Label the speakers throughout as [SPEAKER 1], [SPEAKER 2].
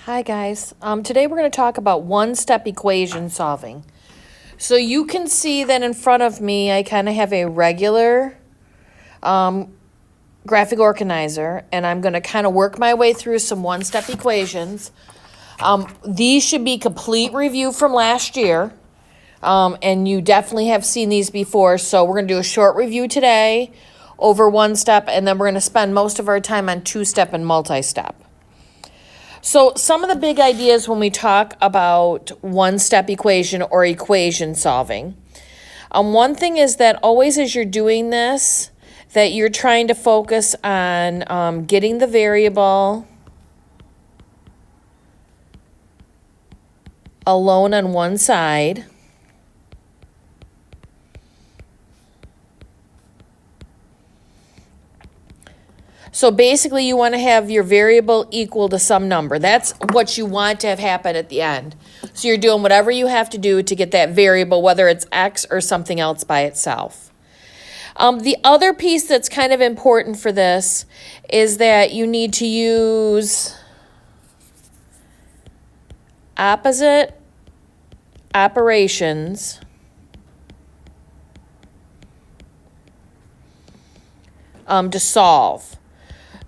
[SPEAKER 1] Hi guys. Today we're going to talk about one-step equation solving. So you can see that in front of me I kind of have a regular graphic organizer, and I'm going to kind of work my way through some one-step equations. These should be complete review from last year, and you definitely have seen these before, so we're going to do a short review today over one step, and then we're going to spend most of our time on two-step and multi-step. So some of the big ideas when we talk about one-step equation or equation solving. One thing is that always as you're doing this, that you're trying to focus on getting the variable alone on one side. So basically you want to have your variable equal to some number. That's what you want to have happen at the end. So you're doing whatever you have to do to get that variable, whether it's x or something else by itself. The other piece that's kind of important for this is that you need to use opposite operations to solve.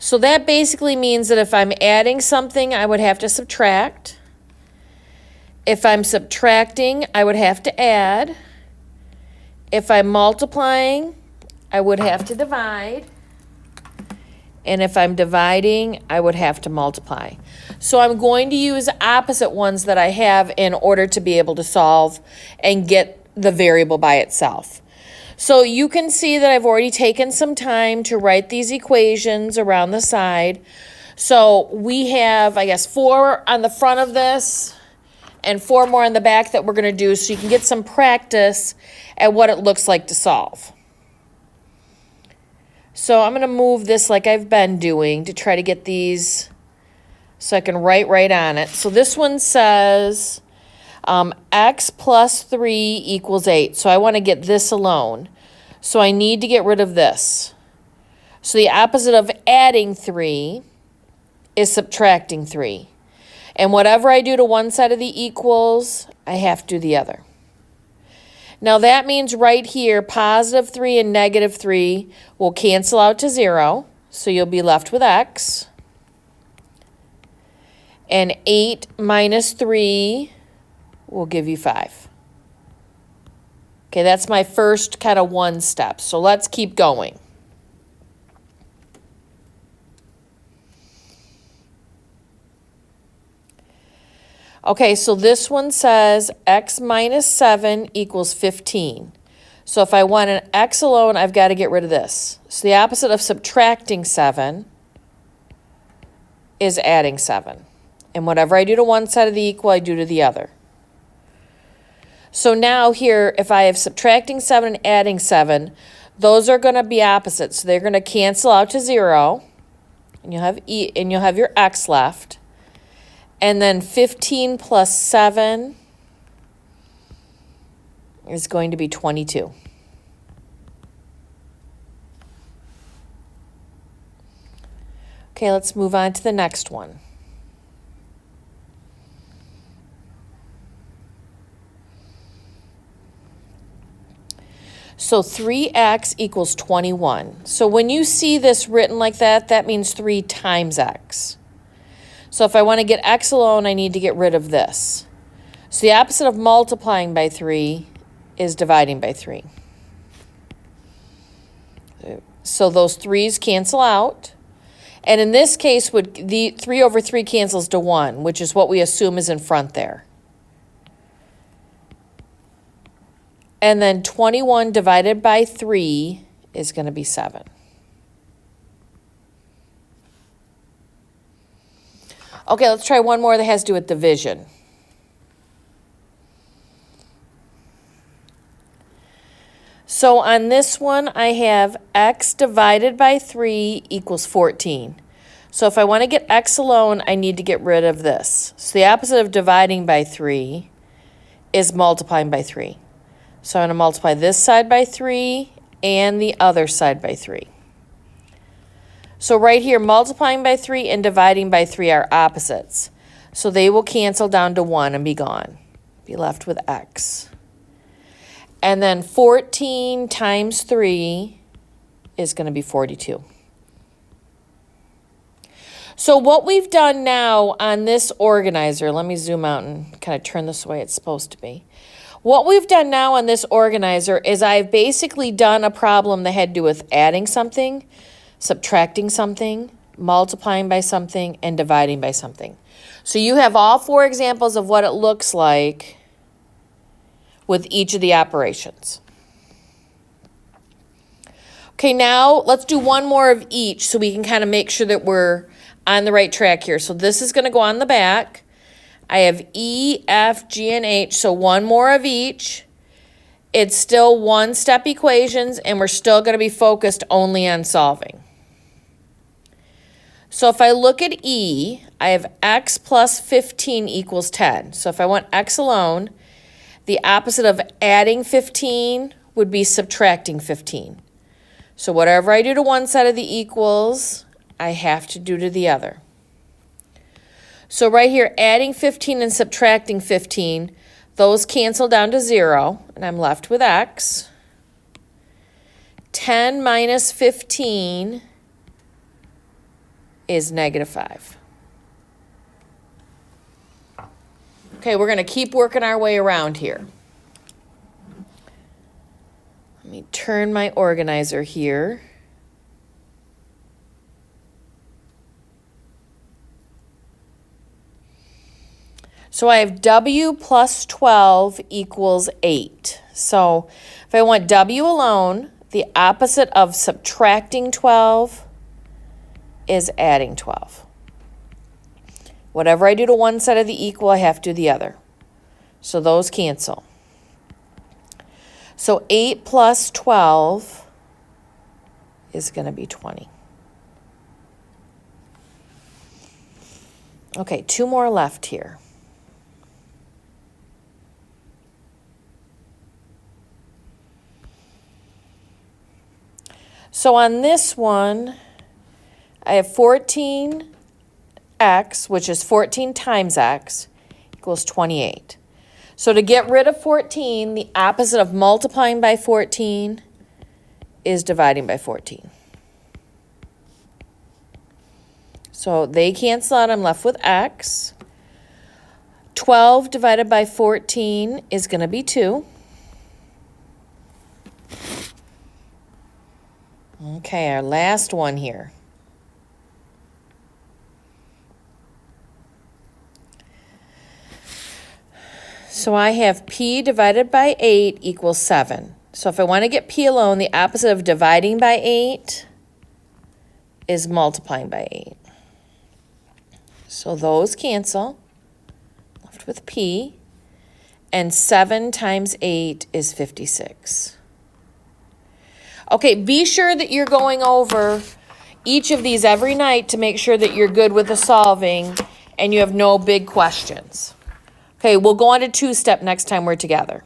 [SPEAKER 1] So that basically means that if I'm adding something, I would have to subtract. If I'm subtracting, I would have to add. If I'm multiplying, I would have to divide. And if I'm dividing, I would have to multiply. So I'm going to use opposite ones that I have in order to be able to solve and get the variable by itself. So you can see that I've already taken some time to write these equations around the side. So we have, I guess, 4 on the front of this and 4 more on the back that we're going to do so you can get some practice at what it looks like to solve. So I'm going to move this like I've been doing to try to get these so I can write right on it. So this one says x plus 3 equals 8. So I want to get this alone. So I need to get rid of this. So the opposite of adding 3 is subtracting 3. And whatever I do to one side of the equals, I have to do the other. Now that means right here, positive 3 and negative 3 will cancel out to 0. So you'll be left with x. And 8 minus 3 will give you 5. Okay, that's my first kind of one step. So let's keep going. Okay, so this one says x minus 7 equals 15. So if I want an x alone, I've got to get rid of this. So the opposite of subtracting 7 is adding 7. And whatever I do to one side of the equal, I do to the other. So now here, if I have subtracting 7 and adding 7, those are going to be opposite. So they're going to cancel out to 0. And you'll have your x left. And then 15 plus 7 is going to be 22. Okay, let's move on to the next one. So 3x equals 21. So when you see this written like that, that means 3 times x. So if I want to get x alone, I need to get rid of this. So the opposite of multiplying by 3 is dividing by 3. So those 3's cancel out. And in this case, the 3 over 3 cancels to 1, which is what we assume is in front there. And then 21 divided by 3 is going to be 7. Okay, let's try one more that has to do with division. So on this one, I have x divided by 3 equals 14. So if I want to get x alone, I need to get rid of this. So the opposite of dividing by 3 is multiplying by 3. So I'm going to multiply this side by 3 and the other side by 3. So right here, multiplying by 3 and dividing by 3 are opposites. So they will cancel down to 1 and be gone. Be left with x. And then 14 times 3 is going to be 42. So what we've done now on this organizer, let me zoom out and kind of turn this the way it's supposed to be. What we've done now on this organizer is I've basically done a problem that had to do with adding something, subtracting something, multiplying by something, and dividing by something. So you have all 4 examples of what it looks like with each of the operations. Okay, now let's do one more of each so we can kind of make sure that we're on the right track here. So this is going to go on the back. I have E, F, G, and H, so one more of each. It's still one-step equations, and we're still going to be focused only on solving. So if I look at E, I have x plus 15 equals 10. So if I want x alone, the opposite of adding 15 would be subtracting 15. So whatever I do to one side of the equals, I have to do to the other. So right here, adding 15 and subtracting 15, those cancel down to 0, and I'm left with x. 10 minus 15 is negative 5. Okay, we're going to keep working our way around here. Let me turn my organizer here. So I have W plus 12 equals 8. So if I want W alone, the opposite of subtracting 12 is adding 12. Whatever I do to one side of the equal, I have to do the other. So those cancel. So 8 plus 12 is going to be 20. Okay, 2 more left here. So on this one, I have 14x, which is 14 times x, equals 28. So to get rid of 14, the opposite of multiplying by 14 is dividing by 14. So they cancel out, I'm left with x. 12 divided by 14 is going to be 2. Okay, our last one here. So I have p divided by 8 equals 7. So if I want to get p alone, the opposite of dividing by 8 is multiplying by 8. So those cancel. Left with p. And 7 times 8 is 56. Okay, be sure that you're going over each of these every night to make sure that you're good with the solving and you have no big questions. Okay, we'll go on to 2-step next time we're together.